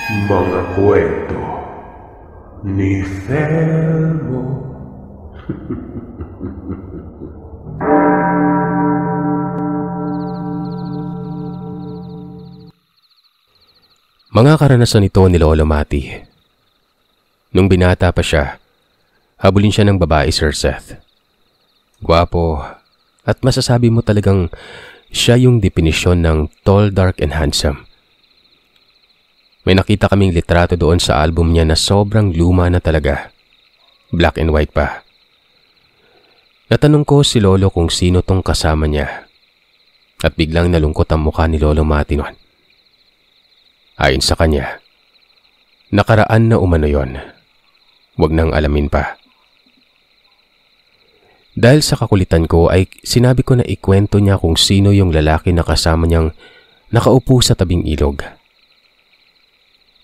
Mga kwento ni Thelmo. Mga karanasan ito ni Lolo Mati. Nung binata pa siya, habulin siya ng babae, Sir Seth. Gwapo, at masasabi mo talagang siya yung definisyon ng tall, dark, and handsome. May nakita kaming litrato doon sa album niya na sobrang luma na talaga. Black and white pa. Natanong ko si Lolo kung sino tong kasama niya. At biglang nalungkot ang mukha ni Lolo Mati noon. Ayon sa kanya, nakaraan na umano yon. Huwag nang alamin pa. Dahil sa kakulitan ko ay sinabi ko na ikwento niya kung sino yung lalaki na kasama niyang nakaupo sa tabing ilog.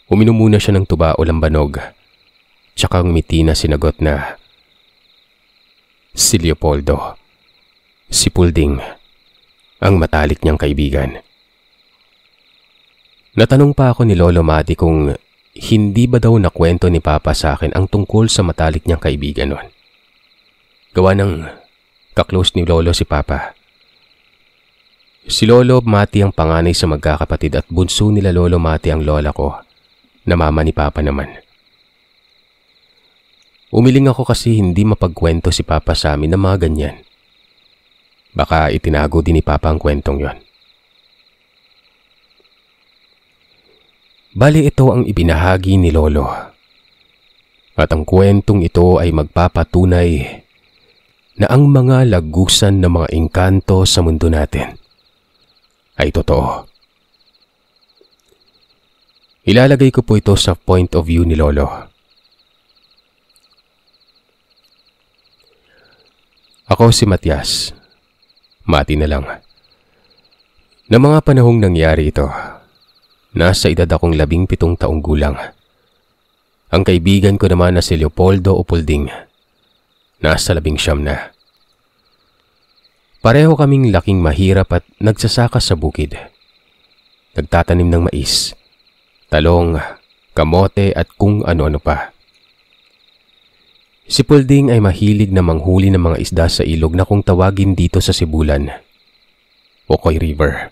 Uminom muna siya ng tuba o lambanog, tsaka ngumiti na sinagot na, si Leopoldo, si Pulding, ang matalik niyang kaibigan. Natanong pa ako ni Lolo Mati kung hindi ba daw nakwento ni Papa sa akin ang tungkol sa matalik niyang kaibigan noon. Gawa ng kaklose ni Lolo si Papa. Si Lolo Mati ang panganay sa magkakapatid at bunso nila Lolo Mati ang lola ko, na mama ni Papa naman. Umiling ako kasi hindi mapagkwento si Papa sa amin ng mga ganyan. Baka itinago din ni Papa ang kwentong yon. Bali ito ang ibinahagi ni Lolo. At ang kwentong ito ay magpapatunay na ang mga lagusan ng mga engkanto sa mundo natin ay totoo. Ilalagay ko po ito sa point of view ni Lolo. Ako si Matias. Mati na lang. Na mga panahong nangyari ito, nasa edad akong 17 taong gulang. Ang kaibigan ko naman na si Leopoldo o Pulding, nasa 19 na. Pareho kaming laking mahirap at nagsasaka sa bukid. Nagtatanim ng mais, talong, kamote at kung ano-ano pa. Si Pulding ay mahilig na manghuli ng mga isda sa ilog na kung tawagin dito sa Sibulan, Ocoy River.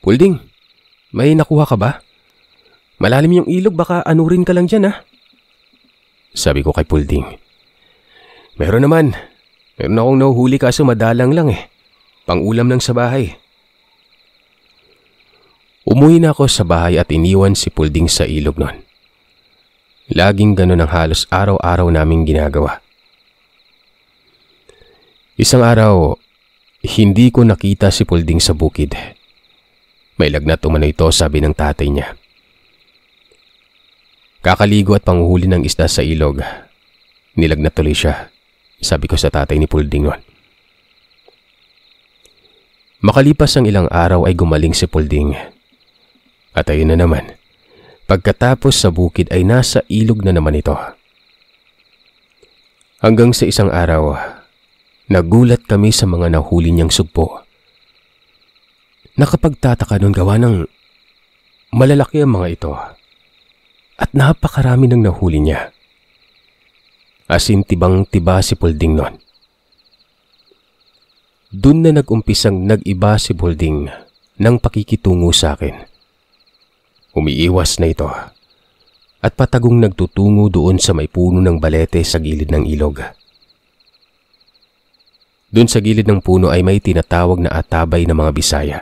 Pulding, may nakuha ka ba? Malalim yung ilog, baka anurin ka lang dyan ha? Sabi ko kay Pulding. Meron naman. Meron akong nahuhuli kaso madalang lang eh. Pang-ulam lang sa bahay. Umuwi na ako sa bahay at iniwan si Pulding sa ilog noon. Laging ganun ang halos araw-araw naming ginagawa. Isang araw, hindi ko nakita si Pulding sa bukid. May lagnat umano ito, sabi ng tatay niya. Kakaligo at panguhuli ng isda sa ilog. Nilagnat tuloy siya, sabi ko sa tatay ni Pulding noon. Makalipas ang ilang araw ay gumaling si Pulding. At ayun na naman, pagkatapos sa bukid ay nasa ilog na naman ito. Hanggang sa isang araw, nagulat kami sa mga nahuli niyang sugpo. Nakapagtataka nun gawa ng malalaki ang mga ito at napakarami ng nahuli niya. As in tibang-tiba si Pulding nun. Doon na nag-umpisang nag-iba si Pulding ng pakikitungo sa akin. Umiiwas na ito at patagong nagtutungo doon sa may puno ng balete sa gilid ng ilog. Doon sa gilid ng puno ay may tinatawag na atabay ng mga Bisaya.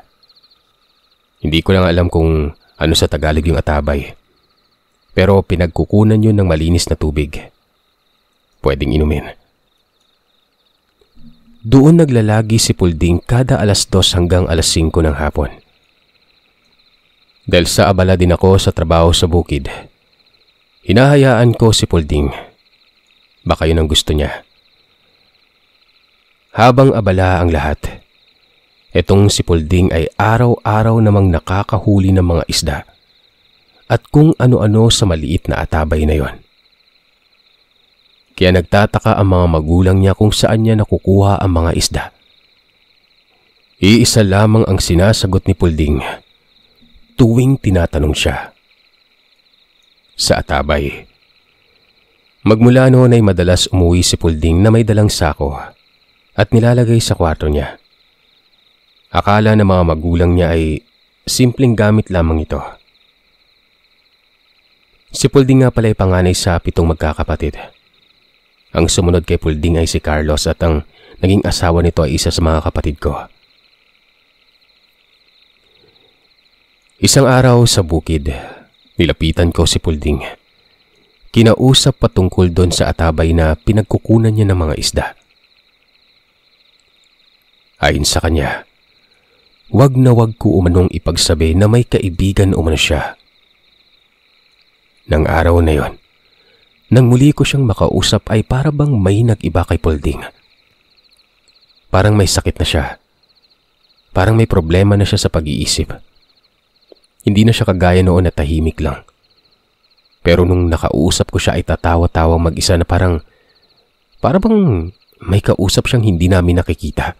Hindi ko lang alam kung ano sa Tagalog yung atabay. Pero pinagkukunan yun ng malinis na tubig. Pwedeng inumin. Doon naglalagi si Pulding kada alas 2 hanggang alas 5 ng hapon. Dahil sa abala din ako sa trabaho sa bukid, hinahayaan ko si Pulding. Baka yun ang gusto niya. Habang abala ang lahat, etong si Pulding ay araw-araw namang nakakahuli ng mga isda at kung ano-ano sa maliit na atabay na yon. Kaya nagtataka ang mga magulang niya kung saan niya nakukuha ang mga isda. Iisa lamang ang sinasagot ni Pulding. tuwing tinatanong siya. Sa Atabay. Magmula noon ay madalas umuwi si Pulding na may dalang sako at nilalagay sa kwarto niya. Akala ng mga magulang niya ay simpleng gamit lamang ito. Si Pulding nga pala ay panganay sa 7 magkakapatid. Ang sumunod kay Pulding ay si Carlos at ang naging asawa nito ay isa sa mga kapatid ko. Isang araw sa bukid, nilapitan ko si Pulding. Kinausap patungkol doon sa Atabay na pinagkukunan niya ng mga isda. Ayon sa kanya, wag na wag ko umanong ipagsabi na may kaibigan umano siya. Nang araw na yon, nang muli ko siyang makausap ay para bang may nag-iba kay Pulding. Parang may sakit na siya. Parang may problema na siya sa pag-iisip. Hindi na siya kagaya noon na tahimik lang. Pero nung nakausap ko siya ay tatawa-tawang mag-isa na parang bang may kausap siyang hindi namin nakikita.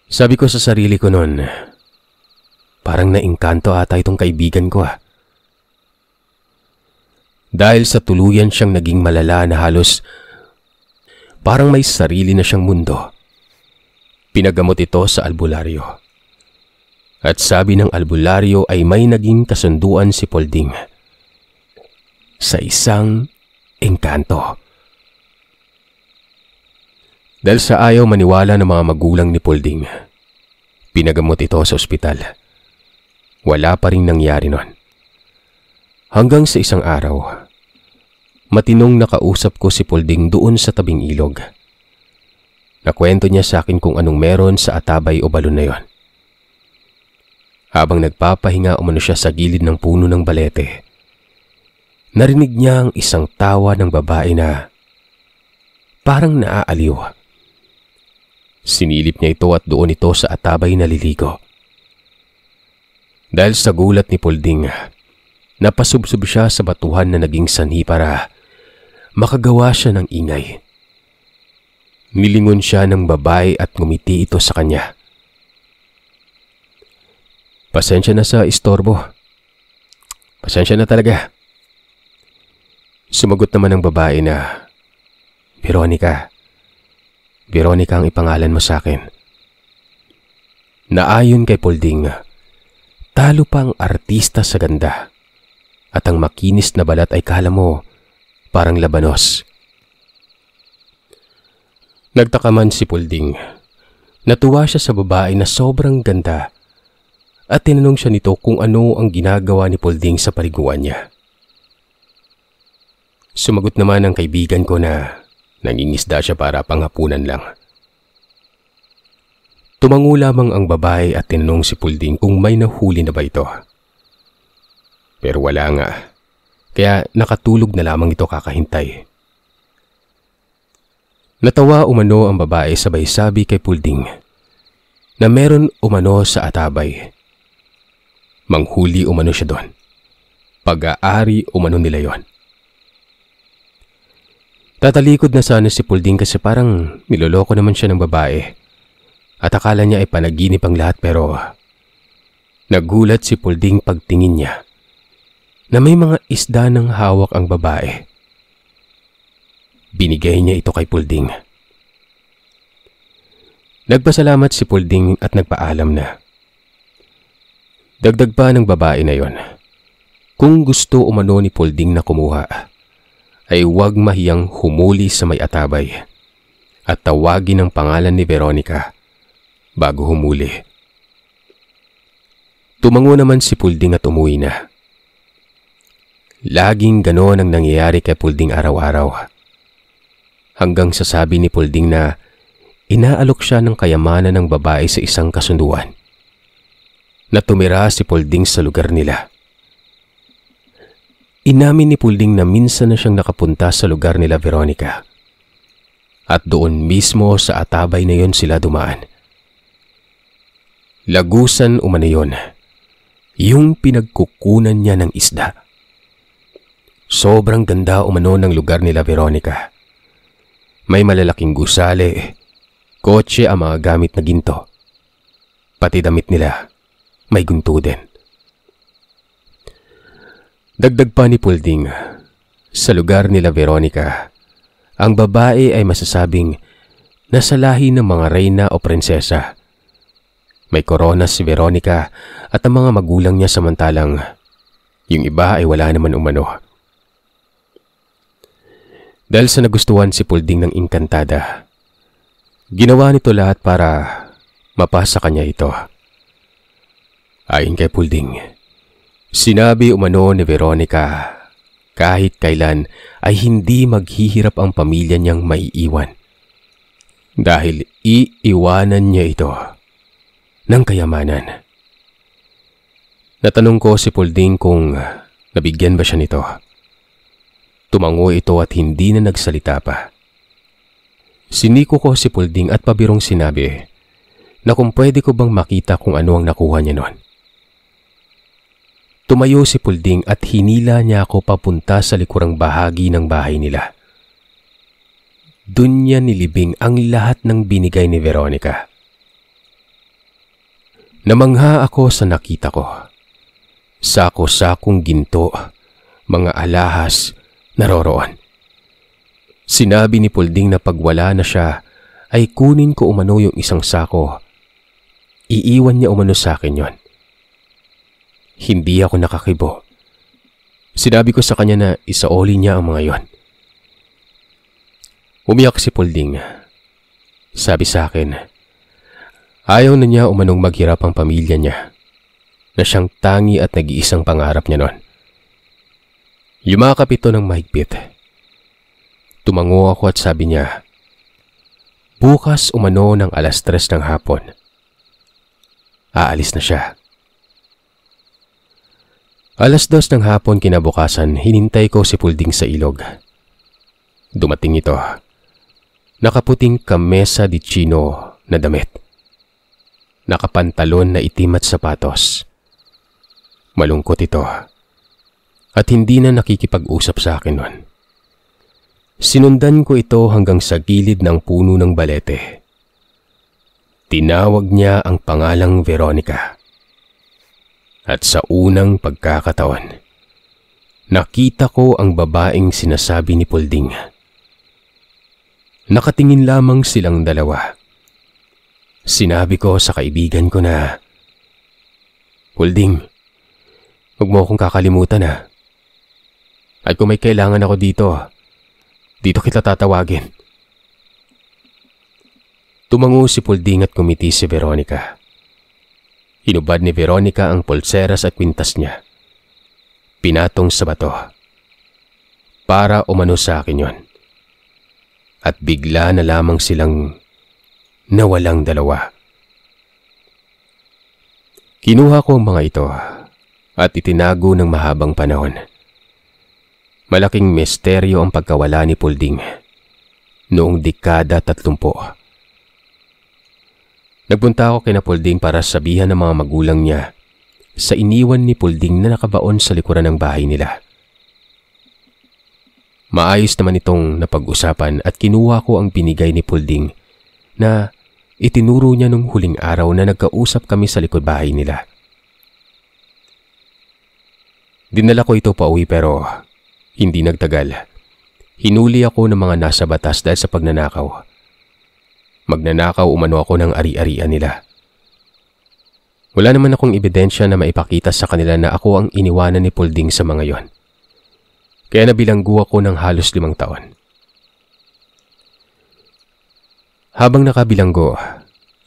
Sabi ko sa sarili ko noon, parang naingkanto ata itong kaibigan ko . Dahil sa tuluyan siyang naging malala na halos parang may sarili na siyang mundo. Pinagamot ito sa albularyo. At sabi ng albularyo ay may naging kasunduan si Pulding sa isang engkanto. Dahil sa ayaw maniwala ng mga magulang ni Pulding, pinagamot ito sa ospital. Wala pa rin nangyari nun. Hanggang sa isang araw, matinong nakausap ko si Pulding doon sa tabing ilog. Nakwento niya sa akin kung anong meron sa Atabay o Balon na yon. Habang nagpapahinga umano siya sa gilid ng puno ng balete, narinig niya ang isang tawa ng babae na parang naaaliw. Sinilip niya ito at doon ito sa Atabay naliligo. Dahil sa gulat ni Pulding, napasubsob siya sa batuhan na naging sanhi para makagawa siya ng ingay. Nilingon siya ng babae at ngumiti ito sa kanya. Pasensya na sa istorbo. Pasensya na talaga. Sumagot naman ang babae na, Veronica. Veronica ang ipangalan mo sa akin. Naayon kay Pulding, talo pa ang artista sa ganda. At ang makinis na balat ay kala mo parang labanos. Nagtaka man si Pulding. Natuwa siya sa babae na sobrang ganda. At tinanong siya nito kung ano ang ginagawa ni Pulding sa paliguan niya. Sumagot naman ang kaibigan ko na nangingisda siya para panghapunan lang. Tumango lamang ang babae at tinanong si Pulding kung may nahuli na ba ito. Pero wala nga, kaya nakatulog na lamang ito kakahintay. Natawa umano ang babae sabay sabi kay Pulding na meron umano sa Atabay. Manghuli umano siya doon. Pag-aari umano nila yon. Tatalikod na sana si Pulding kasi parang niloloko naman siya ng babae. At akala niya ay panaginip ang lahat pero nagulat si Pulding pagtingin niya na may mga isda ng hawak ang babae. Binigay niya ito kay Pulding. Nagpasalamat si Pulding at nagpaalam na. Dagdag pa ng babae na yon, kung gusto umano ni Pulding na kumuha, ay huwag mahiyang humuli sa may Atabay at tawagin ang pangalan ni Veronica bago humuli. Tumango naman si Pulding at umuwi na. Laging ganoon ang nangyayari kay Pulding araw-araw. Hanggang sa sabi ni Pulding na inaalok siya ng kayamanan ng babae sa isang kasunduan. Na tumira si Pulding sa lugar nila. Inamin ni Pulding na minsan na siyang nakapunta sa lugar nila Veronica. At doon mismo sa Atabay na yon sila dumaan. Lagusan umano yon, yung pinagkukunan niya ng isda. Sobrang ganda umano ng lugar nila Veronica. May malalaking gusali, kotse ang mga gamit na ginto. Pati damit nila. may gunto din. Dagdag pa ni Pulding, sa lugar nila Veronica, ang babae ay masasabing nasa lahi ng mga reyna o prinsesa. May korona si Veronica at ang mga magulang niya, samantalang yung iba ay wala naman umano. Dahil sa nagustuhan si Pulding ng engkantada, ginawa nito lahat para mapasa kanya ito. Ayon kay Pulding, sinabi umano ni Veronica kahit kailan ay hindi maghihirap ang pamilya niyang maiiwan dahil iiwanan niya ito ng kayamanan. Natanong ko si Pulding kung nabigyan ba siya nito. Tumango ito at hindi na nagsalita pa. Siniko ko si Pulding at pabirong sinabi na kung pwede ko bang makita kung ano ang nakuha niya noon. Tumayo si Pulding at hinila niya ako papunta sa likurang bahagi ng bahay nila. Doon niya nilibing ang lahat ng binigay ni Veronica. Namangha ako sa nakita ko. Sako-sakong ginto, mga alahas, naroroon. Sinabi ni Pulding na pag wala na siya, ay kunin ko umano yung isang sako. Iiwan niya umano sa akin yon. Hindi ako nakakibo. Sinabi ko sa kanya na isaoli niya ang mga yon. Umiyak si Pulding. Sabi sa akin, ayaw na niya umanong maghirap ang pamilya niya, na siyang tangi at nag-iisang pangarap niya noon. Yumakap ito ng mahigpit. Tumango ako at sabi niya, bukas umano ng 3:00 ng hapon. Aalis na siya. 2:00 ng hapon kinabukasan, hinintay ko si Pulding sa ilog. Dumating ito. Nakaputing kamesa di chino na damit. Nakapantalon na itim at sapatos. Malungkot ito. At hindi na nakikipag-usap sa akin nun. Sinundan ko ito hanggang sa gilid ng puno ng balete. Tinawag niya ang pangalang Veronica. At sa unang pagkakataon, nakita ko ang babaeng sinasabi ni Pulding. Nakatingin lamang silang dalawa. Sinabi ko sa kaibigan ko na, Pulding, huwag mo akong kakalimutan ha. At kung may kailangan ako dito kita tatawagin. Tumango si Pulding at kumiti si Veronica. Hinubad ni Veronica ang pulseras at kwintas niya. Pinatong sa bato. Para umano sa akin yon. At bigla na lamang silang nawalang dalawa. Kinuha ko ang mga ito at itinago ng mahabang panahon. Malaking misteryo ang pagkawala ni Pulding noong dekada 30. Nagpunta ako kina Pulding para sabihan ng mga magulang niya sa iniwan ni Pulding na nakabaon sa likuran ng bahay nila. Maayos naman itong napag-usapan at kinuha ko ang binigay ni Pulding na itinuro niya nung huling araw na nagkausap kami sa likod bahay nila. Dinala ko ito pauwi pero hindi nagtagal. Hinuli ako ng mga nasa batas dahil sa pagnanakaw. Magnanakaw umano ako ng ari-arian nila. Wala naman akong ebidensya na maipakita sa kanila na ako ang iniwanan ni Pulding sa mga yon. Kaya nabilanggo ako ng halos 5 taon. Habang nakabilanggo,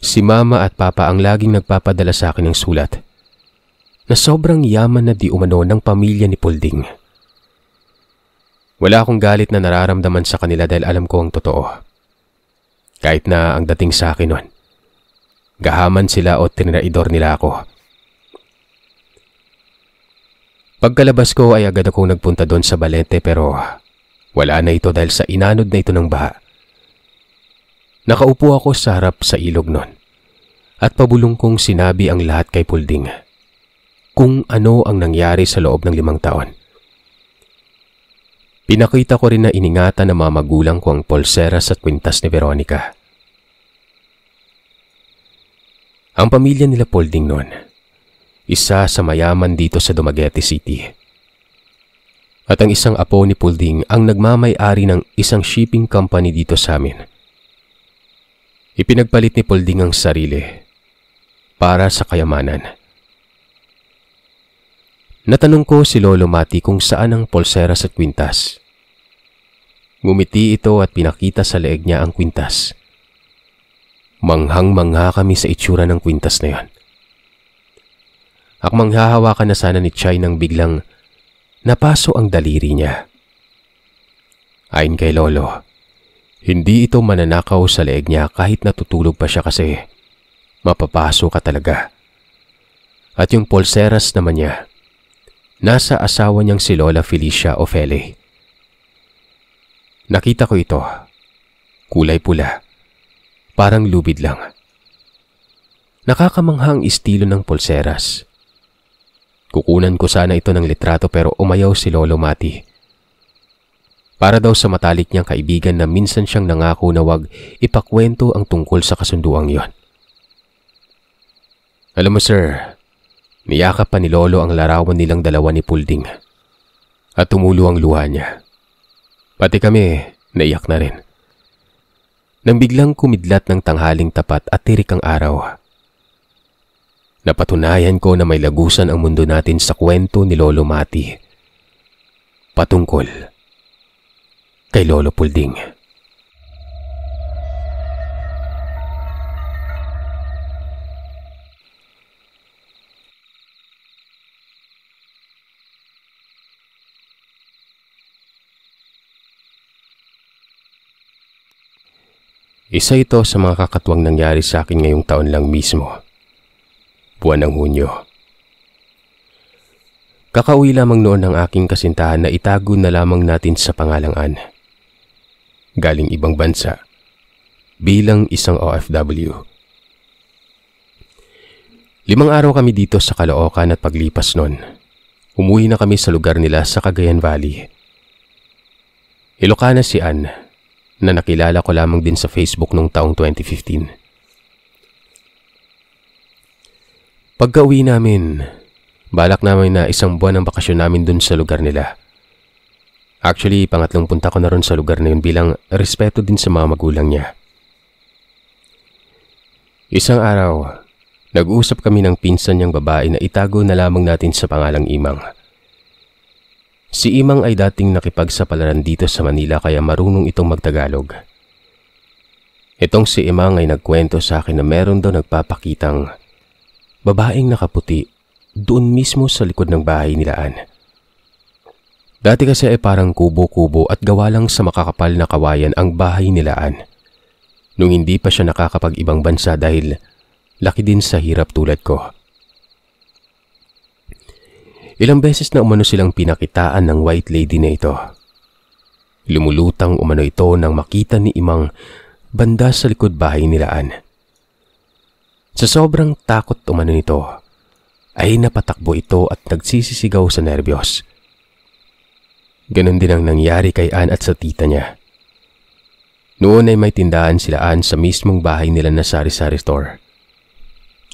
si Mama at Papa ang laging nagpapadala sa akin ng sulat na sobrang yaman na di umano ng pamilya ni Pulding. Wala akong galit na nararamdaman sa kanila dahil alam ko ang totoo. Kahit na ang dating sa akin nun, gahaman sila o tinraidor nila ako. Pagkalabas ko ay agad akong nagpunta doon sa Balete pero wala na ito dahil sa inanod na ito ng baha. Nakaupo ako sa harap sa ilog nun at pabulong kong sinabi ang lahat kay Pulding kung ano ang nangyari sa loob ng 5 taon. Pinakita ko rin na iningatan ng mga magulang ko ang pulseras at kwintas ni Veronica. Ang pamilya nila Pulding noon isa sa mayaman dito sa Dumaguete City. At ang isang apo ni Pulding ang nagmamay-ari ng isang shipping company dito sa amin. Ipinagpalit ni Pulding ang sarili para sa kayamanan. Natanong ko si Lolo Mati kung saan ang pulseras at kwintas. Ngumiti ito at pinakita sa leeg niya ang kwintas. Manghang-mangha kami sa itsura ng kwintas na yon. Akmang hahawakan na sana ni Chay nang biglang napaso ang daliri niya. Ayon kay Lolo, hindi ito mananakaw sa leeg niya kahit natutulog pa siya kasi mapapaso ka talaga. At yung pulseras naman niya, nasa asawa niyang si Lola Felicia Ofele. Nakita ko ito, kulay pula, parang lubid lang. Nakakamanghang estilo ng pulseras. Kukunan ko sana ito ng litrato pero umayaw si Lolo Mati. Para daw sa matalik niyang kaibigan na minsan siyang nangako na wag ipakwento ang tungkol sa kasunduang yon. Alam mo sir, niyakap pa ni Lolo ang larawan nilang dalawa ni Pulding at tumulo ang luha niya. Pati kami, naiyak na rin. Nang biglang kumidlat ng tanghaling tapat at tirik ang araw, napatunayan ko na may lagusan ang mundo natin sa kwento ni Lolo Mati patungkol kay Lolo Pulding. Isa ito sa mga kakatuwang nangyari sa akin ngayong taon lang mismo. Buwan ng Hunyo. Kakauwi lamang noon ng aking kasintahan na itago na lamang natin sa pangalang-an. Galing ibang bansa, bilang isang OFW. 5 araw kami dito sa Caloocan at paglipas noon, umuwi na kami sa lugar nila sa Cagayan Valley. Ilocana si Ann, na nakilala ko lamang din sa Facebook noong taong 2015. Pagka-uwi namin, balak namin na 1 buwan ang bakasyon namin dun sa lugar nila. Actually, pangatlong punta ko na ron sa lugar na yun bilang respeto din sa mga magulang niya. Isang araw, nag-uusap kami ng pinsan niyang babae na itago na lamang natin sa pangalang Imang. Si Imang ay dating nakipagsapalaran dito sa Manila kaya marunong itong magtagalog. Itong si Imang ay nagkwento sa akin na meron daw nagpapakitang babaeng nakaputi doon mismo sa likod ng bahay nila Ann. Dati kasi ay parang kubo-kubo at gawa lang sa makakapal na kawayan ang bahay nila Ann. Nung hindi pa siya nakakapag-ibang bansa dahil laki din sa hirap tulad ko. Ilang beses na umano silang pinakitaan ng white lady na ito. Lumulutang umano ito nang makita ni Imang banda sa likod bahay nila Ann. Sa sobrang takot umano nito, ay napatakbo ito at nagsisisigaw sa nerbiyos. Ganon din ang nangyari kay Ann at sa tita niya. Noon ay may tindahan sila Ann sa mismong bahay nila na sari-sari store.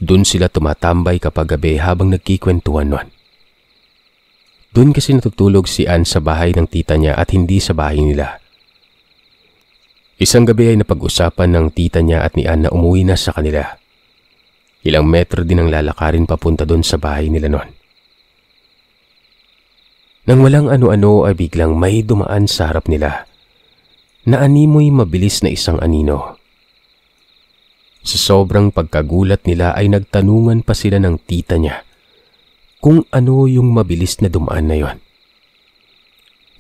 Doon sila tumatambay kapag gabi habang nagkikwentuhan nun. Doon kasi natutulog si Ann sa bahay ng tita niya at hindi sa bahay nila. Isang gabi ay napag-usapan ng tita niya at ni Ann na umuwi na sa kanila. Ilang metro din ang lalakarin papunta doon sa bahay nila noon. Nang walang ano-ano ay biglang may dumaan sa harap nila na animoy mabilis na isang anino. Sa sobrang pagkagulat nila ay nagtanungan pa sila ng tita niya kung ano yung mabilis na dumaan na yon.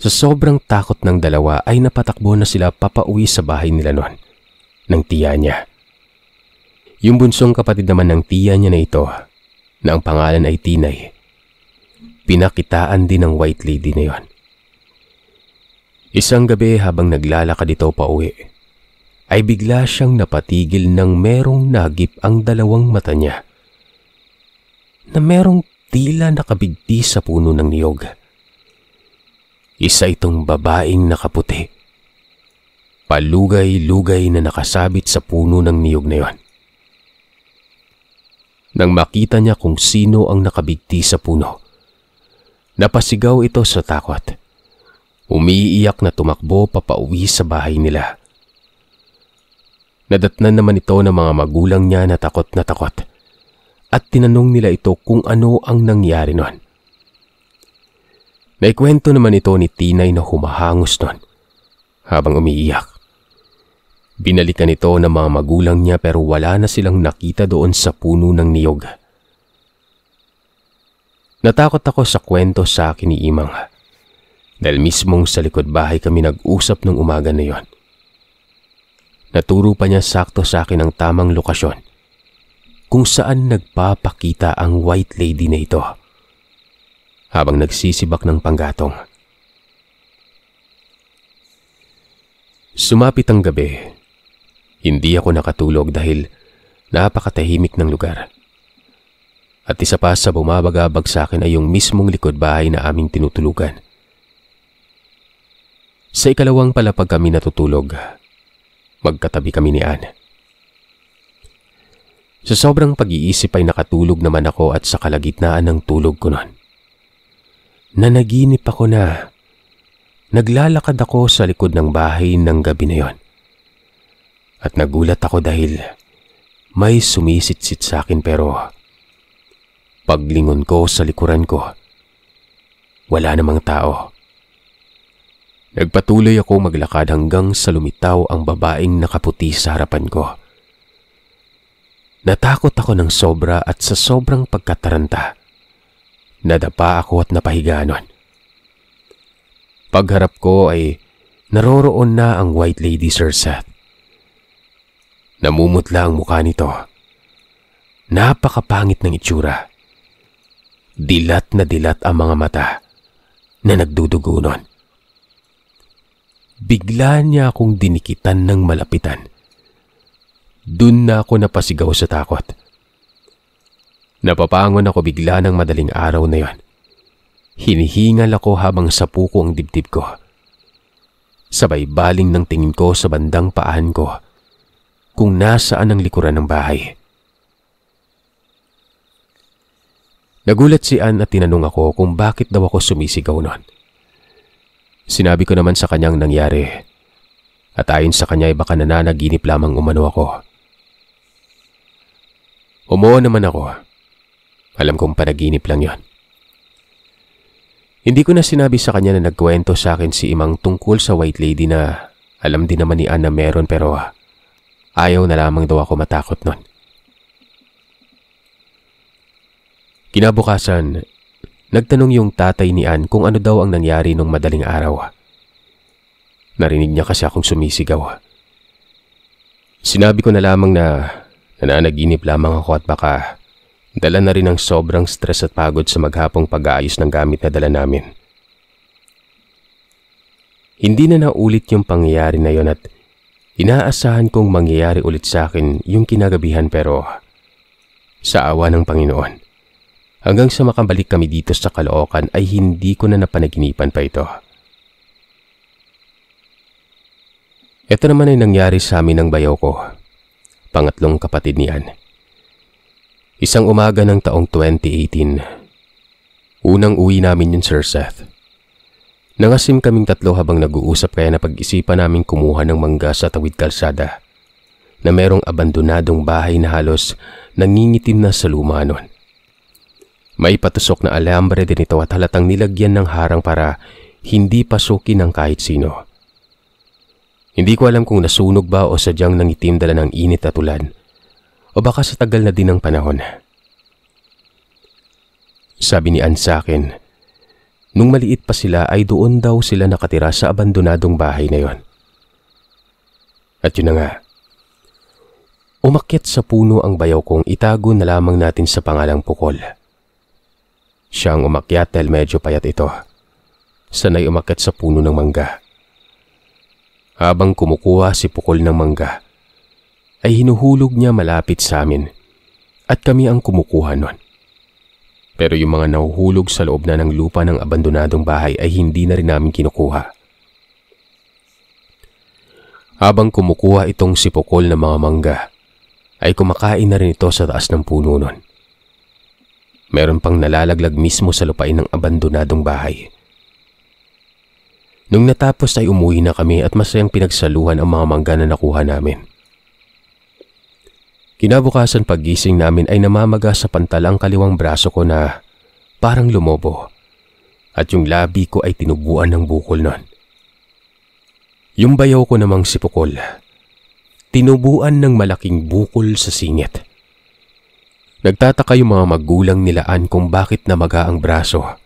Sa sobrang takot ng dalawa ay napatakbo na sila papauwi sa bahay nila noon ng tiya niya. Yung bunsong kapatid naman ng tiya niya na ito, na ang pangalan ay Tinay, pinakitaan din ng white lady na yon. Isang gabi habang naglalakad ito pauwi, ay bigla siyang napatigil nang merong nagip ang dalawang mata niya, na merong tila nakabigti sa puno ng niyog. Isa itong babaeng nakaputi, palugay-lugay na nakasabit sa puno ng niyog na yon. Nang makita niya kung sino ang nakabigti sa puno, napasigaw ito sa takot. Umiiyak na tumakbo papauwi sa bahay nila. Nadatnan naman ito ng mga magulang niya na takot at tinanong nila ito kung ano ang nangyari nun. Naikwento naman ito ni Tinay na humahangos nun habang umiiyak. Binalikan ito ng mga magulang niya pero wala na silang nakita doon sa puno ng niyog. Natakot ako sa kwento sa akin ni Imang dahil mismong sa likod bahay kami nag-usap ng umaga na yon. Naturo pa niya sakto sa akin ang tamang lokasyon kung saan nagpapakita ang white lady na ito habang nagsisibak ng panggatong. Sumapit ang gabi. Hindi ako nakatulog dahil napakatahimik ng lugar. At isa pa sa bumabagabag sa akin ay yung mismong likod bahay na aming tinutulugan. Sa ikalawang palapag kami natutulog. Magkatabi kami ni Ann. Sa sobrang pag-iisip ay nakatulog naman ako at sa kalagitnaan ng tulog ko nun. Nanaginip ako na naglalakad ako sa likod ng bahay ng gabi na yon. At nagulat ako dahil may sumisitsit sa akin pero paglingon ko sa likuran ko, wala namang tao. Nagpatuloy ako maglakad hanggang sa lumitaw ang babaeng nakaputi sa harapan ko. Natakot ako ng sobra at sa sobrang pagkataranta, nadapa ako at napahiga nun. Pagharap ko ay naroroon na ang white lady, Sir Seth. Namumutla ang mukha nito. Napakapangit ng itsura. Dilat na dilat ang mga mata na nagdudugo nun. Bigla niya akong dinikitan ng malapitan. Dun na ako napasigaw sa takot. Napapangon ako bigla ng madaling araw na yon. Hinihingal ako habang sapuko ang dibdib ko. Sabay baling ng tingin ko sa bandang paahan ko kung nasaan ang likuran ng bahay. Nagulat si Ann at tinanong ako kung bakit daw ako sumisigaw nun. Sinabi ko naman sa kanyang nangyari at ayon sa kanya ay baka nananaginip lamang umano ako. Umuo naman ako. Alam kong panaginip lang yon. Hindi ko na sinabi sa kanya na nagkwento sa akin si Imang tungkol sa white lady na alam din naman ni Ann na meron pero ayaw na lamang daw ako matakot nun. Kinabukasan, nagtanong yung tatay ni Ann kung ano daw ang nangyari nung madaling araw. Narinig niya kasi akong sumisigaw. Sinabi ko na lamang na nananaginip lamang ako at baka dala na rin ang sobrang stress at pagod sa maghapong pag-aayos ng gamit na dala namin. Hindi na naulit yung pangyayari na yon at inaasahan kong mangyayari ulit sa akin yung kinagabihan pero sa awa ng Panginoon, hanggang sa makabalik kami dito sa Caloocan ay hindi ko na napanaginipan pa ito. Ito naman ay nangyari sa amin ng bayaw ko, pangatlong kapatid ni Ann. Isang umaga ng taong 2018, unang uwi namin yun, Sir Seth. Nangasim kaming tatlo habang nag-uusap kaya napag-isipan namin kumuha ng mangga sa tawid kalsada na merong abandonadong bahay na halos nangingitim na sa luma nun. May patusok na alambre din ito at halatang nilagyan ng harang para hindi pasukin ng kahit sino. Hindi ko alam kung nasunog ba o sadyang nangitim dala ng init at ulan o baka sa tagal na din ng panahon. Sabi ni Ann sa akin, nung maliit pa sila ay doon daw sila nakatira sa abandonadong bahay na yon. At yun na nga, umakyat sa puno ang bayaw kong itago na lamang natin sa pangalang Pukol. Siyang umakyat dahil medyo payat ito. Sanay umakyat sa puno ng mangga. Habang kumukuha si Pukol ng mangga, ay hinuhulog niya malapit sa amin at kami ang kumukuha nun. Pero yung mga nahuhulog sa loob na ng lupa ng abandonadong bahay ay hindi na rin namin kinukuha. Habang kumukuha itong si Pukol ng mga mangga, ay kumakain na rin ito sa taas ng puno nun. Meron pang nalalaglag mismo sa lupain ng abandonadong bahay. Nung natapos ay umuwi na kami at masayang pinagsaluhan ang mga mangga na nakuha namin. Kinabukasan paggising namin ay namamaga sa pantalang kaliwang braso ko na parang lumobo at yung labi ko ay tinubuan ng bukol nun. Yung bayaw ko namang si Pukol, tinubuan ng malaking bukol sa singit. Nagtataka yung mga magulang nilaan kung bakit namaga ang braso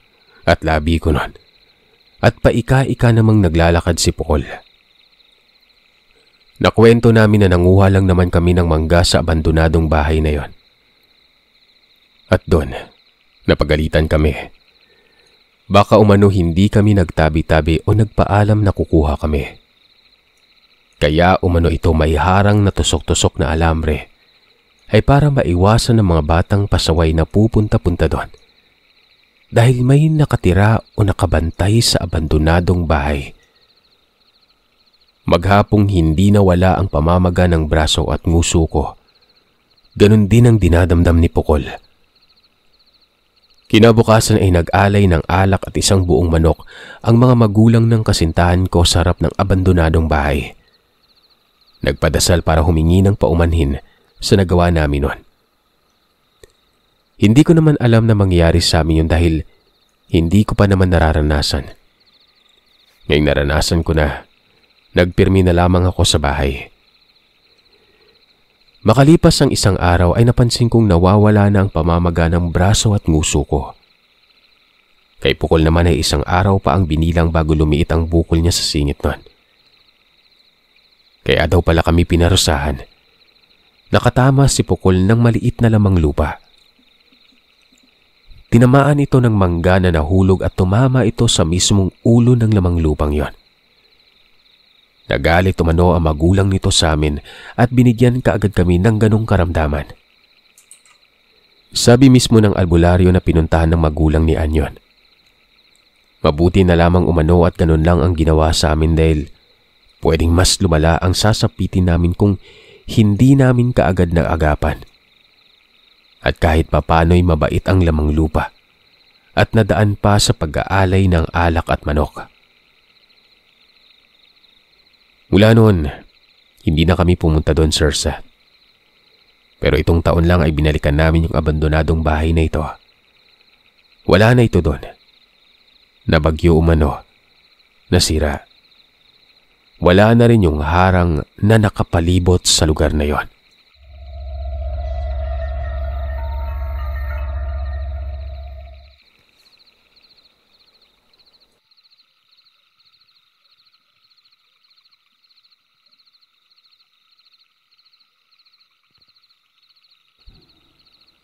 at labi ko nun. At paika-ika namang naglalakad si Pukol. Nakwento namin na nanguha lang naman kami ng mangga sa abandonadong bahay na yon. At doon, napagalitan kami. Baka umano hindi kami nagtabi-tabi o nagpaalam na kukuha kami. Kaya umano ito may harang na tusok-tusok na alambre ay para maiwasan ng mga batang pasaway na pupunta-punta doon. Dahil may nakatira o nakabantay sa abandonadong bahay. Maghapong hindi nawala ang pamamaga ng braso at nguso ko. Ganon din ang dinadamdam ni Pukol. Kinabukasan ay nag-alay ng alak at isang buong manok ang mga magulang ng kasintahan ko sa harap ng abandonadong bahay. Nagpadasal para humingi ng paumanhin sa nagawa namin noon. Hindi ko naman alam na mangyayari sa amin yun dahil hindi ko pa naman nararanasan. Ngayong naranasan ko na, nagpirmi na lamang ako sa bahay. Makalipas ang isang araw ay napansin kong nawawala na ang pamamaga ng braso at nguso ko. Kay Pukol naman ay isang araw pa ang binilang bago lumiit ang bukol niya sa singit nun. Kaya daw pala kami pinarusahan. Nakatama si Pukol ng maliit na lamang lupa. Tinamaan ito ng mangga na nahulog at tumama ito sa mismong ulo ng lamang lupang yon. Nagalit umano ang magulang nito sa amin at binigyan kaagad kami ng ganong karamdaman. Sabi mismo ng albularyo na pinuntahan ng magulang ni Anyon. Mabuti na lamang umano at ganon lang ang ginawa sa amin dahil pwedeng mas lumala ang sasapitin namin kung hindi namin kaagad naagapan. At kahit papano'y mabait ang lamang lupa at nadaan pa sa pag-aalay ng alak at manok. Mula noon, hindi na kami pumunta doon, Sir Seth. Pero itong taon lang ay binalikan namin yung abandonadong bahay na ito. Wala na ito doon. Nabagyo umano, nasira. Wala na rin yung harang na nakapalibot sa lugar na yon.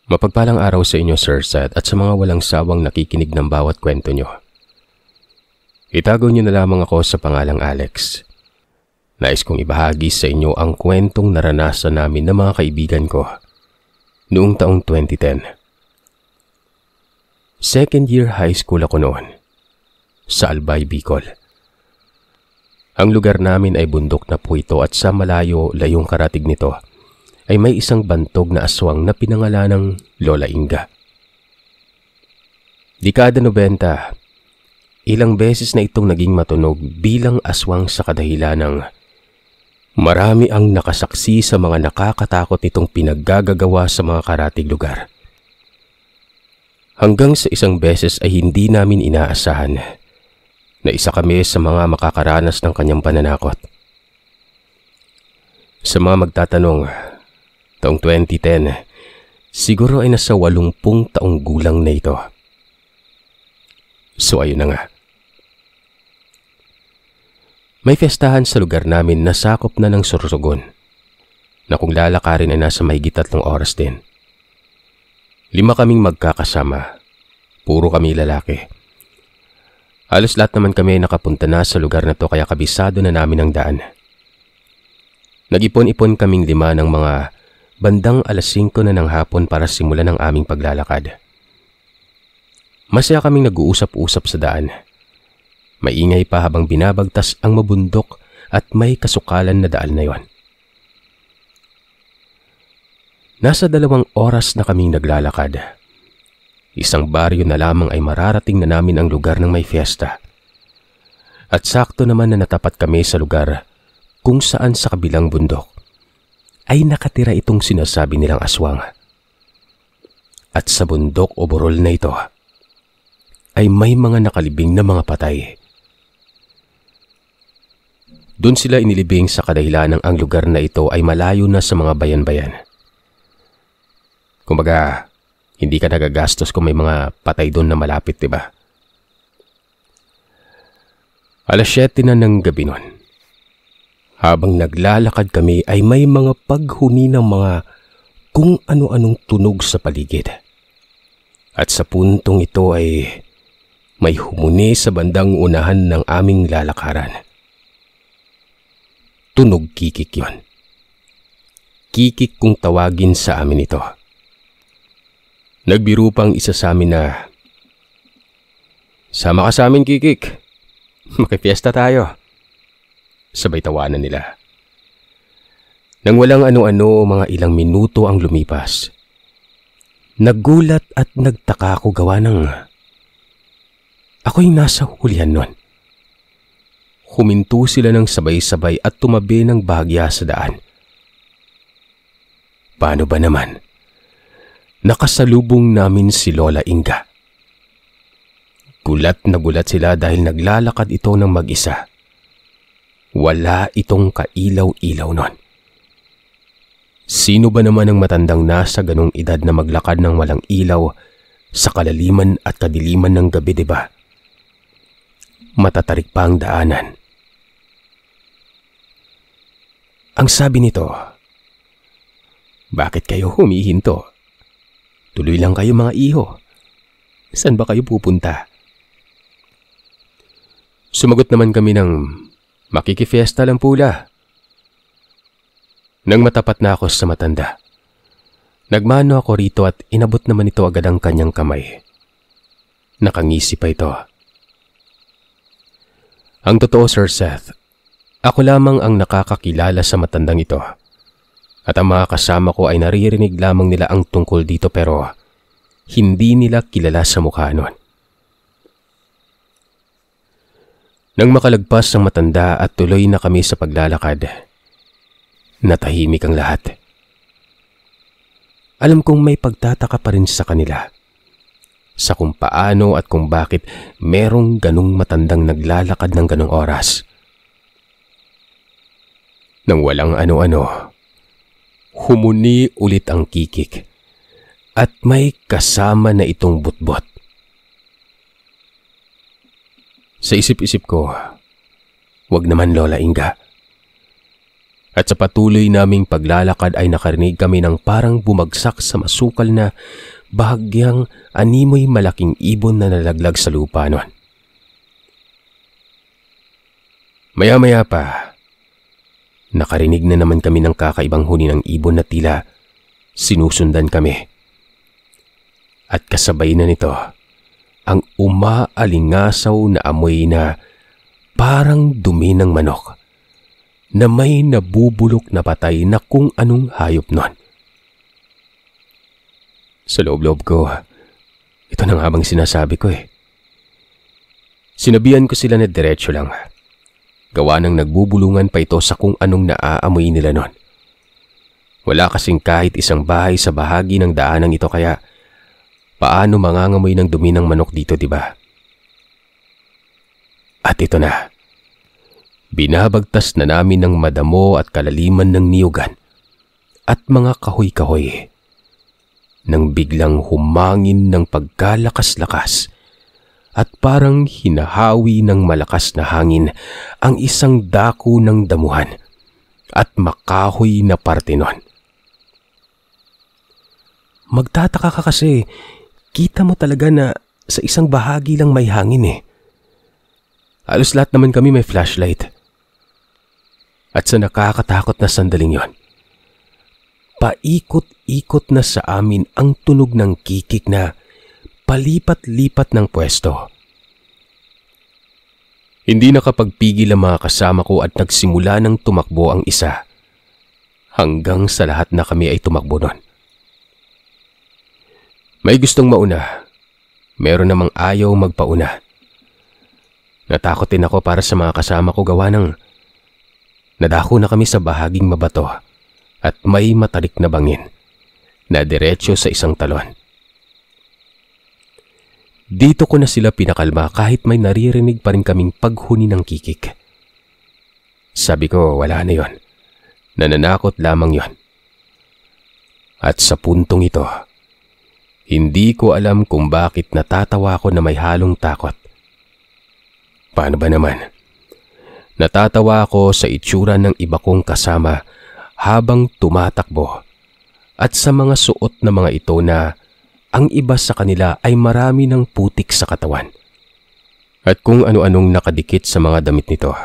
Mapagpalang araw sa inyo, Sir Seth, at sa mga walang sawang nakikinig ng bawat kwento nyo. Itago nyo na lamang ako sa pangalang Alex. Nais kong ibahagi sa inyo ang kwentong naranasan namin ng mga kaibigan ko noong taong 2010. Second year high school ako noon, sa Albay, Bicol. Ang lugar namin ay bundok na po ito at sa malayo-layong karatig nito ay may isang bantog na aswang na pinangalan ng Lola Inga. Dekada 90, ilang beses na itong naging matunog bilang aswang sa kadahilan ng marami ang nakasaksi sa mga nakakatakot nitong pinaggagawa sa mga karatig lugar. Hanggang sa isang beses ay hindi namin inaasahan na isa kami sa mga makakaranas ng kanyang pananakot. Sa mga magtatanong, taong 2010, siguro ay nasa 80 taong gulang na ito. So ayun na nga. May festahan sa lugar namin na sakop na ng Sorsogon, na kung lalakarin ay nasa mahigit 3 oras din. 5 kaming magkakasama, puro kami lalaki. Halos lahat naman kami nakapunta na sa lugar na to kaya kabisado na namin ang daan. Nag-ipon-ipon kaming 5 ng mga bandang alas 5 na ng hapon para simulan ang aming paglalakad. Masaya kaming nag-uusap-usap sa daan. Maingay pa habang binabagtas ang mabundok at may kasukalan na daan na yon. Nasa 2 oras na kaming naglalakad. isang baryo na lamang ay mararating na namin ang lugar ng may fiesta. At sakto naman na natapat kami sa lugar kung saan sa kabilang bundok ay nakatira itong sinasabi nilang aswang. At sa bundok o burol na ito ay may mga nakalibing na mga patay. Doon sila inilibing sa kadahilanang ang lugar na ito ay malayo na sa mga bayan-bayan. Kumbaga, hindi ka nagagastos kung may mga patay doon na malapit, diba? 7:00 na ng gabi nun. Habang naglalakad kami ay may mga paghuni ng mga kung ano-anong tunog sa paligid. At sa puntong ito ay may humuni sa bandang unahan ng aming lalakaran. Tunog kikik yon. Kikik kung tawagin sa amin ito. Nagbiro pang isa sa amin na, "Sama ka sa amin, Kikik. Makifiesta tayo." Sabay tawanan nila. Nang walang ano-ano, mga ilang minuto ang lumipas. Nagulat at nagtaka ako gawa ng ako'y nasa hulihan nun. Huminto sila ng sabay-sabay at tumabi ng bahagya sa daan. Paano ba naman? Nakasalubong namin si Lola Inga. Gulat na gulat sila dahil naglalakad ito ng mag-isa. Wala itong kailaw-ilaw nun. Sino ba naman ang matandang nasa ganong edad na maglakad ng walang ilaw sa kalaliman at kadiliman ng gabi, diba? Matatarik pa ang daanan. Ang sabi nito, "Bakit kayo humihinto? Tuloy lang kayo mga iho. Saan ba kayo pupunta?" Sumagot naman kami ng, "Makikifiesta lang pula." Nang matapat na ako sa matanda, nagmano ako rito at inabot naman ito agad ang kanyang kamay. Nakangisi pa ito. Ang totoo, Sir Seth, ako lamang ang nakakakilala sa matandang ito. At ang mga kasama ko ay naririnig lamang nila ang tungkol dito pero hindi nila kilala sa mukha nun. Nang makalagpas ang matanda at tuloy na kami sa paglalakad, natahimik ang lahat. Alam kong may pagtataka pa rin sa kanila sa kung paano at kung bakit merong ganong matandang naglalakad ng ganong oras. Nang walang ano-ano, humuni ulit ang kikik at may kasama na itong butbot. Sa isip-isip ko, wag naman Lola Inga. At sa patuloy naming paglalakad ay nakarinig kami ng parang bumagsak sa masukal na bahagyang animoy malaking ibon na nalaglag sa lupa nun. Maya-maya pa, nakarinig na naman kami ng kakaibang huni ng ibon na tila sinusundan kami. At kasabay na nito, ang umaalingasaw na amoy na parang dumi ng manok na may nabubulok na patay na kung anong hayop nun. Sa loob-loob ko, ito na nga bang sinasabi ko eh. Sinabihan ko sila na diretso lang. Gawa ng nagbubulungan pa ito sa kung anong naaamoy nila nun. Wala kasing kahit isang bahay sa bahagi ng daanang ito kaya paano mangangamoy ng dumi ng manok dito, diba? At ito na. Binabagtas na namin ng madamo at kalaliman ng niyugan at mga kahoy-kahoy nang biglang humangin ng pagkalakas-lakas at parang hinahawi ng malakas na hangin ang isang dako ng damuhan at makahoy na parte nun. Magtataka ka kasi, kita mo talaga na sa isang bahagi lang may hangin eh. Halos lahat naman kami may flashlight. At sa nakakatakot na sandaling yon, paikot-ikot na sa amin ang tunog ng kikik na palipat-lipat ng pwesto. Hindi nakapagpigil ang mga kasama ko at nagsimula ng tumakbo ang isa hanggang sa lahat na kami ay tumakbo nun. May gustong mauna meron namang ayaw magpauna. Natakot din ako para sa mga kasama ko gawa ng nadako na kami sa bahaging mabato at may matarik na bangin na diretsyo sa isang talon. Dito ko na sila pinakalma kahit may naririnig pa rin kaming paghuni ng kikik. Sabi ko wala na yon. Nananakot lamang yon. At sa puntong ito, hindi ko alam kung bakit natatawa ako na may halong takot. Paano ba naman? Natatawa ako sa itsura ng iba kong kasama habang tumatakbo at sa mga suot na mga ito na ang iba sa kanila ay marami ng putik sa katawan at kung ano-anong nakadikit sa mga damit nito.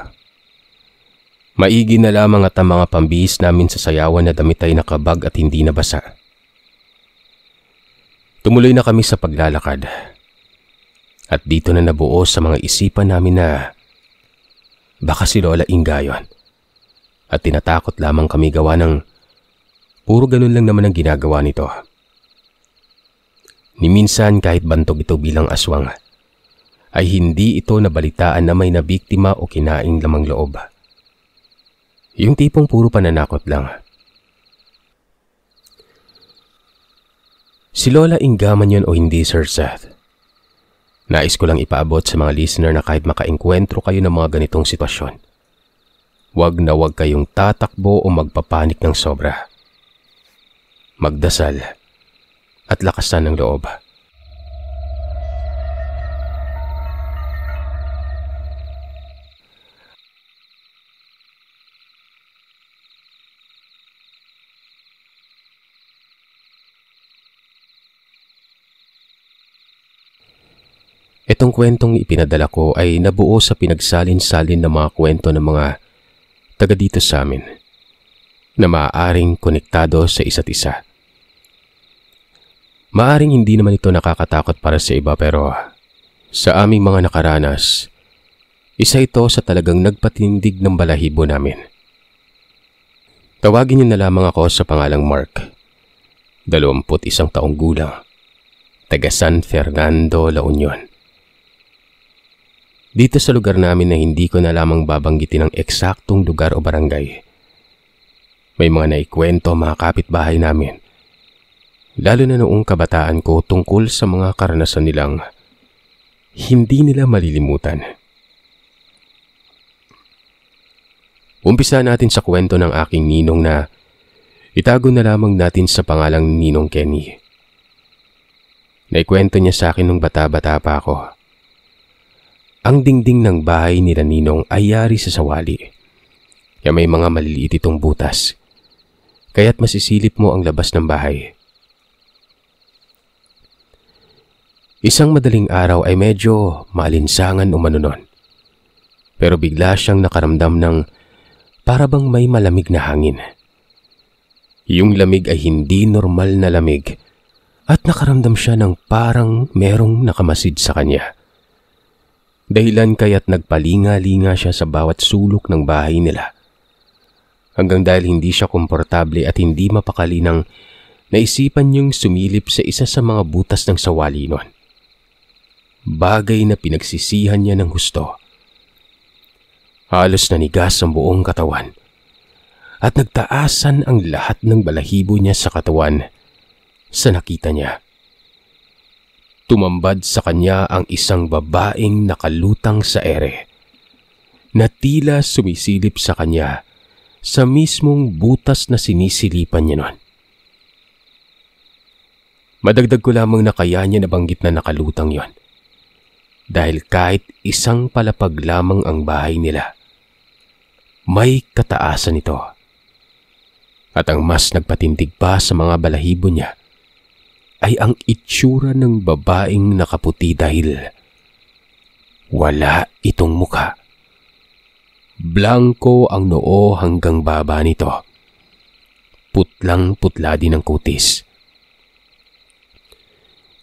Maigi na lamang at ang mga pambihis namin sa sayawan na damit ay nakabag at hindi nabasa. Tumuloy na kami sa paglalakad. At dito na nabuo sa mga isipan namin na baka si Lola Inga yun. At tinatakot lamang kami gawa ng puro ganun lang naman ang ginagawa nito. Ni minsan kahit bantog ito bilang aswang, ay hindi ito nabalitaan na may nabiktima o kinaing lamang loob. Yung tipong puro pananakot lang. Si Lola Inga man yun o hindi, Sir Seth. Nais ko lang ipaabot sa mga listener na kahit makaengkwentro kayo ng mga ganitong sitwasyon, wag na wag kayong tatakbo o magpapanik ng sobra. Magdasal at lakasan ng loob. Itong kwentong ipinadala ko ay nabuo sa pinagsalin-salin ng mga kwento ng mga taga dito sa amin na maaaring konektado sa isa't isa. Maaaring hindi naman ito nakakatakot para sa iba pero sa aming mga nakaranas, isa ito sa talagang nagpatindig ng balahibo namin. Tawagin niyo na lamang ako sa pangalang Mark, 21 taong gulang, taga San Fernando, La Union. Dito sa lugar namin na hindi ko na lamang babanggitin ang eksaktong lugar o barangay. May mga naikwento mga kapitbahay namin, lalo na noong kabataan ko tungkol sa mga karanasan nilang hindi nila malilimutan. Umpisa natin sa kwento ng aking ninong na itago na lamang natin sa pangalang Ninong Kenny. Naikwento niya sa akin nung bata-bata pa ako. Ang dingding ng bahay nila Ninong ay yari sa sawali. Kaya may mga maliliit itong butas. Kaya't masisilip mo ang labas ng bahay. Isang madaling araw ay medyo maalinsangan umano nun. Pero bigla siyang nakaramdam ng para bang may malamig na hangin. Yung lamig ay hindi normal na lamig at nakaramdam siya ng parang merong nakamasid sa kanya. Dahilan kaya't nagpalinga-linga siya sa bawat sulok ng bahay nila. Hanggang dahil hindi siya komportable at hindi mapakali nang naisipan niyang sumilip sa isa sa mga butas ng sawali nun. Bagay na pinagsisihan niya ng husto. Halos nanigas ang buong katawan at nagtaasan ang lahat ng balahibo niya sa katawan sa nakita niya. Tumambad sa kanya ang isang babaeng nakalutang sa ere na tila sumisilip sa kanya sa mismong butas na sinisilipan niya nun. Madagdag ko lamang na kaya niya nabanggit na nakalutang yon dahil kahit isang palapag lamang ang bahay nila, may kataasan ito. At ang mas nagpatindig pa sa mga balahibo niya ay ang itsura ng babaeng nakaputi dahil wala itong mukha. Blanko ang noo hanggang baba nito. Putlang-putla din ang kutis.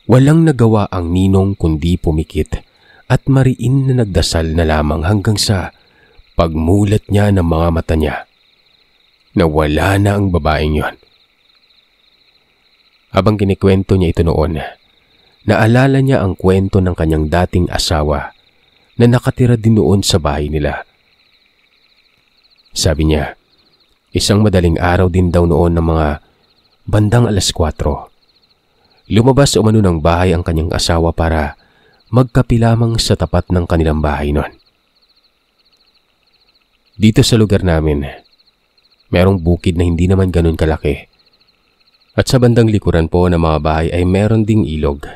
Walang nagawa ang ninong kundi pumikit at mariin na nagdasal na lamang hanggang sa pagmulat niya ng mga mata niya na wala na ang babaeng yon. Habang kinikwento niya ito noon, naalala niya ang kwento ng kanyang dating asawa na nakatira din noon sa bahay nila. Sabi niya, isang madaling araw din daw noon ng mga bandang 4:00. Lumabas umano ng bahay ang kanyang asawa para magkape lamang sa tapat ng kanilang bahay noon. Dito sa lugar namin, merong bukid na hindi naman ganun kalaki. At sa bandang likuran po ng mga bahay ay meron ding ilog.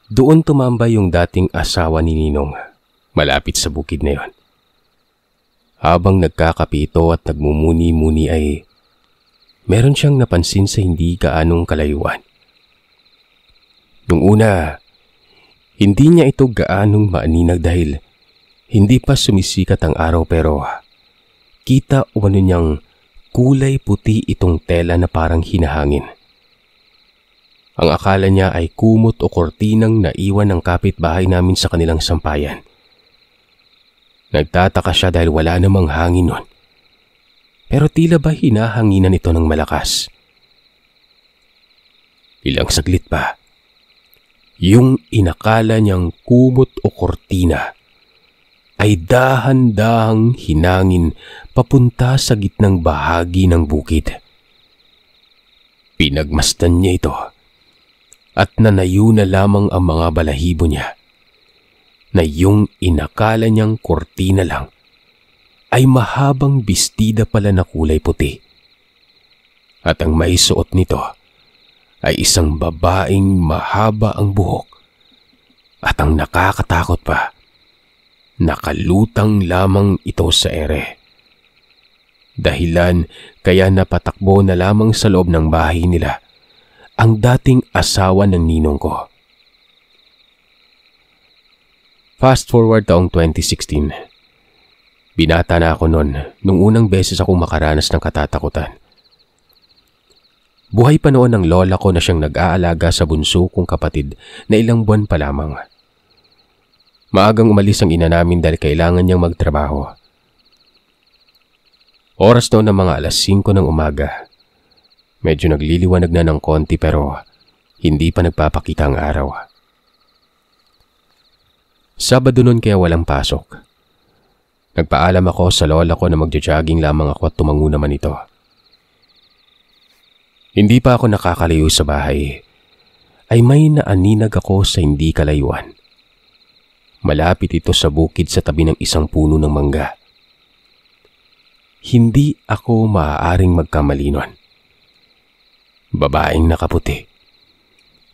Doon tumambay yung dating asawa ni Ninong, malapit sa bukid na yon. Habang nagkakapito at nagmumuni-muni ay meron siyang napansin sa hindi gaanong kalayuan. Nung una, hindi niya ito gaanong maaninag dahil hindi pa sumisikat ang araw pero kita umano niyang kulay puti itong tela na parang hinahangin. Ang akala niya ay kumot o kortinang naiwan ng kapitbahay namin sa kanilang sampayan. Nagtataka siya dahil wala namang hangin nun. Pero tila ba hinahanginan ito ng malakas? Ilang saglit pa, yung inakala niyang kumot o kortina ay dahan-dahang hinangin papunta sa gitnang bahagi ng bukid. Pinagmasdan niya ito at nanayo na lamang ang mga balahibo niya na yung inakala niyang kortina lang ay mahabang bestida pala na kulay puti. At ang maisuot nito ay isang babaeng mahaba ang buhok at ang nakakatakot pa, nakalutang lamang ito sa ere. Dahilan kaya napatakbo na lamang sa loob ng bahay nila ang dating asawa ng ninong ko. Fast forward taong 2016. Binata na ako noon nung unang beses akong makaranas ng katatakutan. Buhay pa noon ng lola ko na siyang nag-aalaga sa bunso kong kapatid na ilang buwan pa lamang. Maagang umalis ang ina namin dahil kailangan niyang magtrabaho. Oras noon ng mga 5:00 ng umaga. Medyo nagliliwanag na ng konti pero hindi pa nagpapakita ang araw. Sabado noon kaya walang pasok. Nagpaalam ako sa lola ko na magja-jogging lamang ako at tumango naman ito. Hindi pa ako nakakalayo sa bahay ay may naaninag ako sa hindi kalayuan. Malapit ito sa bukid sa tabi ng isang puno ng mangga. Hindi ako maaaring magkamali nun. Babaeng nakaputi.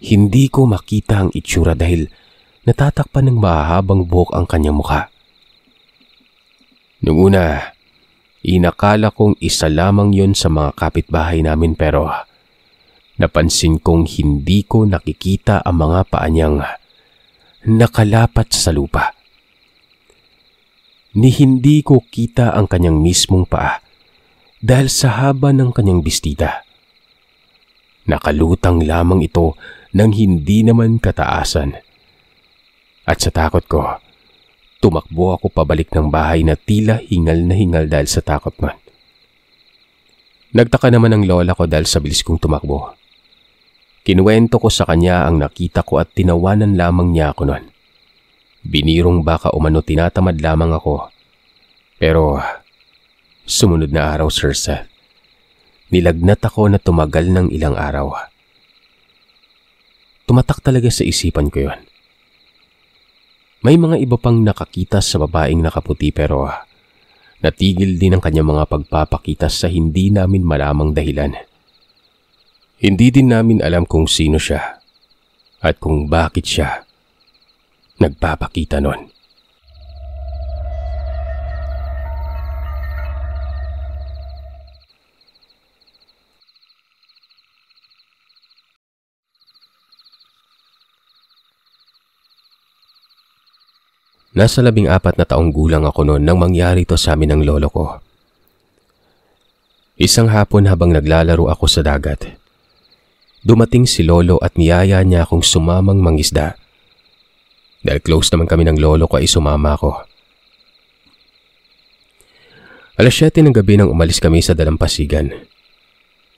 Hindi ko makita ang itsura dahil natatakpan ng mahahabang buhok ang kanyang mukha. Noong una, inakala kong isa lamang yon sa mga kapitbahay namin pero napansin kong hindi ko nakikita ang mga paa niyang nakalapat sa lupa. Ni hindi ko kita ang kanyang mismong paa dahil sa haba ng kanyang bestida. Nakalutang lamang ito nang hindi naman kataasan. At sa takot ko, tumakbo ako pabalik ng bahay na tila hingal na hingal dahil sa takot man. Nagtaka naman ang lola ko dahil sa bilis kong tumakbo. Kinuwento ko sa kanya ang nakita ko at tinawanan lamang niya ako nun. Binirong baka umano tinatamad lamang ako. Pero sumunod na araw, Sir Seth, nilagnat ako na tumagal ng ilang araw. Tumatak talaga sa isipan ko yon. May mga iba pang nakakita sa babaeng nakaputi pero natigil din ang kanyang mga pagpapakita sa hindi namin malamang dahilan. Hindi din namin alam kung sino siya at kung bakit siya nagpapakita nun. Nasa 14 na taong gulang ako noon nang mangyari ito sa amin ng lolo ko. Isang hapon habang naglalaro ako sa dagat, dumating si lolo at niyaya niya akong sumamang mangisda. Dahil close naman kami ng lolo ko ay sumama ako. 7:00 ng gabi nang umalis kami sa dalampasigan.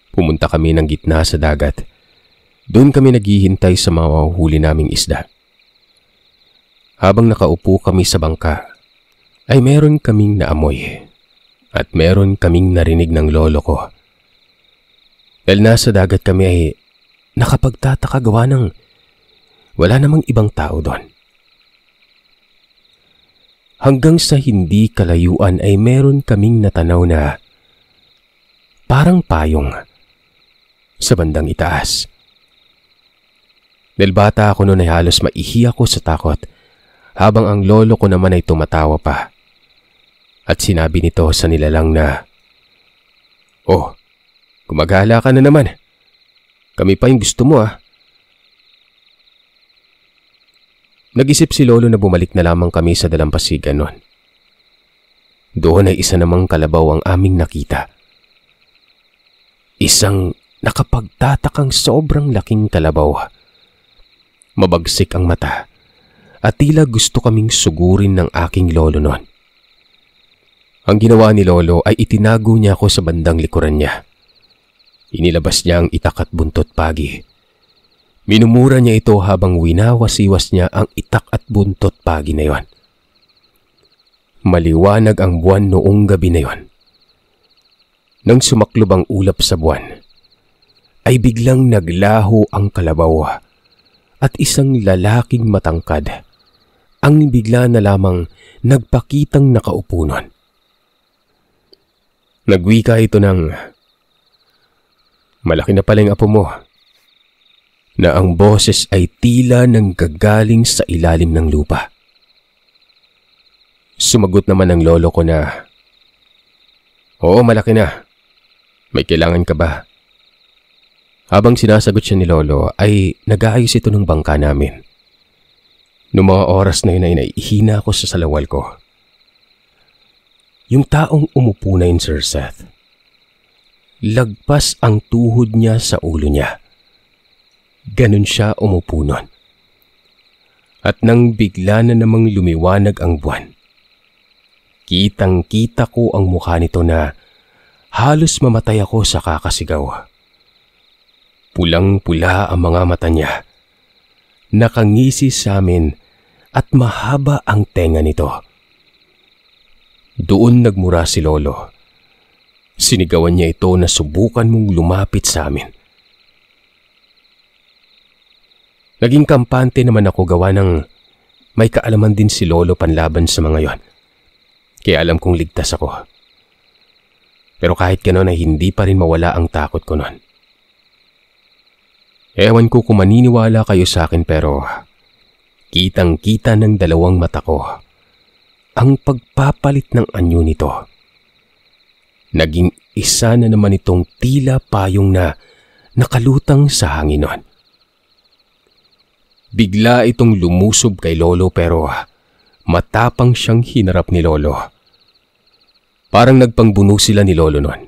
Pumunta kami ng gitna sa dagat Doon kami naghihintay sa mga mahuhuli naming isda. Habang nakaupo kami sa bangka, ay meron kaming naamoy at meron kaming narinig ng lolo ko. Dahil nasa dagat kami ay nakapagtataka gawa ng wala namang ibang tao doon. Hanggang sa hindi kalayuan ay meron kaming natanaw na parang payong sa bandang itaas. Dahil bata ako noon ay halos maihi ako sa takot, habang ang lolo ko naman ay tumatawa pa. At sinabi nito sa nilalang na, "Oh, gumagala ka na naman. Kami pa yung gusto mo ah." Nag-isip si lolo na bumalik na lamang kami sa dalampasigan noon. Doon ay isa namang kalabaw ang aming nakita. Isang nakapagtatakang sobrang laking kalabaw. Mabagsik ang mata at tila gusto kaming sugurin ng aking lolo noon. Ang ginawa ni lolo ay itinago niya ako sa bandang likuran niya. Inilabas niya ang itak at buntot pagi. Minumura niya ito habang winawasiwas niya ang itak at buntot pagi na yon. Maliwanag ang buwan noong gabi na yon. Nang sumaklob ang ulap sa buwan, ay biglang naglaho ang kalabaw at isang lalaking matangkad ang bigla na lamang nagpakitang nakaupo nun. Nagwika ito ng, "Malaki na pala yung apo mo," na ang boses ay tila nanggagaling sa ilalim ng lupa. Sumagot naman ang lolo ko na, "Oo, malaki na. May kailangan ka ba?" Habang sinasagot siya ni lolo ay nag-aayos ito ng bangka namin. Noong mga oras na yun ay naihina ako sa salawal ko. Yung taong umupo na yun, Sir Seth, lagpas ang tuhod niya sa ulo niya. Ganon siya umupo nun. At nang bigla na namang lumiwanag ang buwan, kitang-kita ko ang mukha nito na halos mamatay ako sa kakasigaw. Pulang-pula ang mga mata niya. Nakangisi sa amin at mahaba ang tenga nito. Doon nagmura si lolo. Sinigawan niya ito na subukan mong lumapit sa amin. Naging kampante naman ako gawa ng may kaalaman din si lolo panlaban sa mga yon. Kaya alam kong ligtas ako. Pero kahit gano'n ay hindi pa rin mawala ang takot ko noon. Ewan ko kung maniniwala kayo sa akin pero kitang-kita ng dalawang mata ko ang pagpapalit ng anyo nito. Naging isa na naman itong tila payong na nakalutang sa hangin noon. Bigla itong lumusob kay lolo pero matapang siyang hinarap ni lolo. Parang nagpangbuno sila ni lolo noon.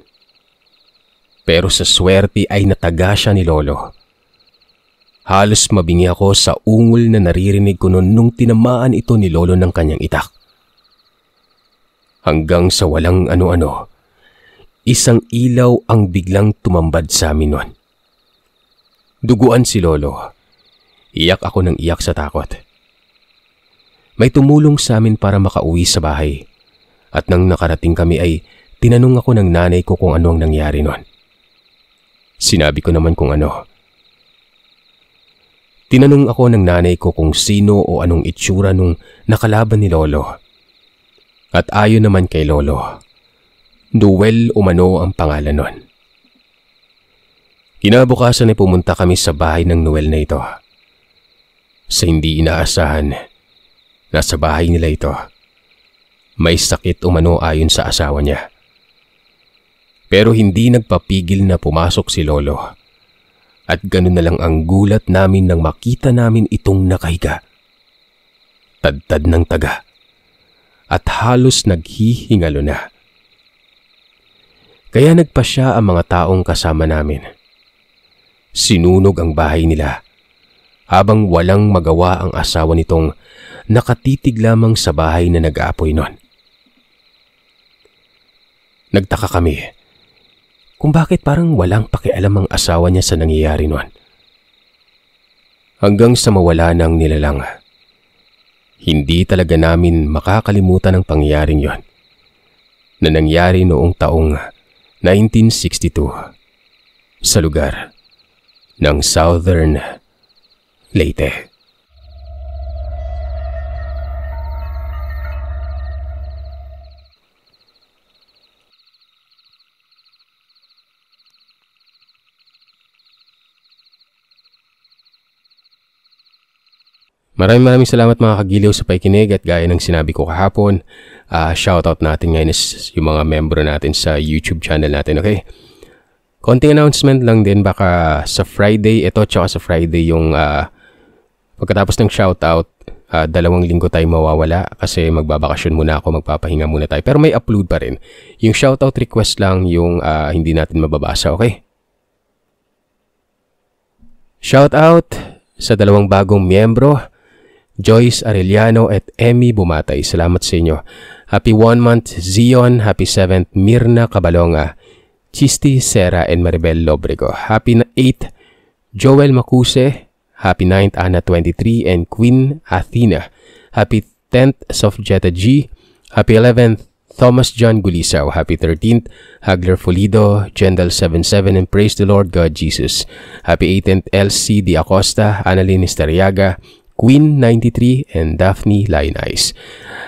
Pero sa swerte ay nataga siya ni lolo. Halos mabingi ako sa ungol na naririnig ko noon nung tinamaan ito ni lolo ng kanyang itak. Hanggang sa walang ano-ano, isang ilaw ang biglang tumambad sa amin noon. Duguan si lolo. Iyak ako ng iyak sa takot. May tumulong sa amin para makauwi sa bahay. At nang nakarating kami ay tinanong ako ng nanay ko kung ano ang nangyari noon. Sinabi ko naman kung ano. Tinanong ako ng nanay ko kung sino o anong itsura nung nakalaban ni lolo. At ayon naman kay lolo, Noel umano ang pangalan nun. Kinabukasan ay pumunta kami sa bahay ng Noel na ito. Sa hindi inaasahan, nasa bahay nila ito. May sakit umano ayon sa asawa niya. Pero hindi nagpapigil na pumasok si lolo. At ganun na lang ang gulat namin nang makita namin itong nakahiga. Tadtad ng taga. At halos naghihingalo na. Kaya nagpasya ang mga taong kasama namin. Sinunog ang bahay nila. Habang walang magawa ang asawa nitong nakatitig lamang sa bahay na nag-aapoy nun. Nagtaka kami kung bakit parang walang pakialam ang asawa niya sa nangyayari nun. hanggang sa mawala ng nilalang. Hindi talaga namin makakalimutan ang pangyayaring yon na nangyari noong taong 1962 sa lugar ng Southern Leyte. Maraming salamat mga kagiliw sa pakikinig at gaya ng sinabi ko kahapon, shoutout natin ngayon is yung mga membro natin sa YouTube channel natin, okay? Konting announcement lang din, baka sa Friday, ito tsaka sa Friday yung pagkatapos ng shoutout, 2 linggo tayo mawawala kasi magbabakasyon muna ako, magpapahinga muna tayo. Pero may upload pa rin. Yung shoutout request lang yung hindi natin mababasa, okay? Shoutout sa 2 bagong miyembro, Joyce Arellano at Emmy Bumatay. Salamat sa inyo. Happy 1 month Zion, happy 7th Mirna Cabalonga, Chisti Sera and Maribel Lobrego. Happy 8 Joel Macuse, happy 9th Ana 23 and Queen Athena. Happy 10th Sofjeta G, happy 11th Thomas John Gulisaw, happy 13th Hagler Folido, Jendal 77 and Praise the Lord God Jesus. Happy 18th LC Di Acosta, Annalyn Estariaga, Queen 93 and Daphne Linais.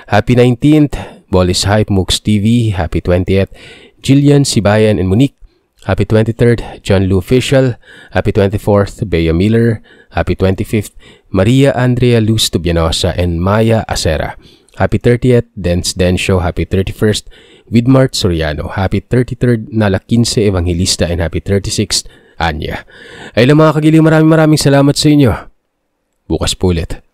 Happy 19th Bolis Hype Mooks TV, happy 20th Jillian Sibayan and Monique, happy 23rd John Lou Official, happy 24th Bea Miller, happy 25th Maria Andrea Luz Tubianosa and Maya Acera, happy 30th Dance Show, happy 31st Widmart Soriano, happy 33rd Nala 15 Evangelista and happy 36th Anya. Ay lang mga kagiliw, maraming salamat sa inyo. Bukas po ulit.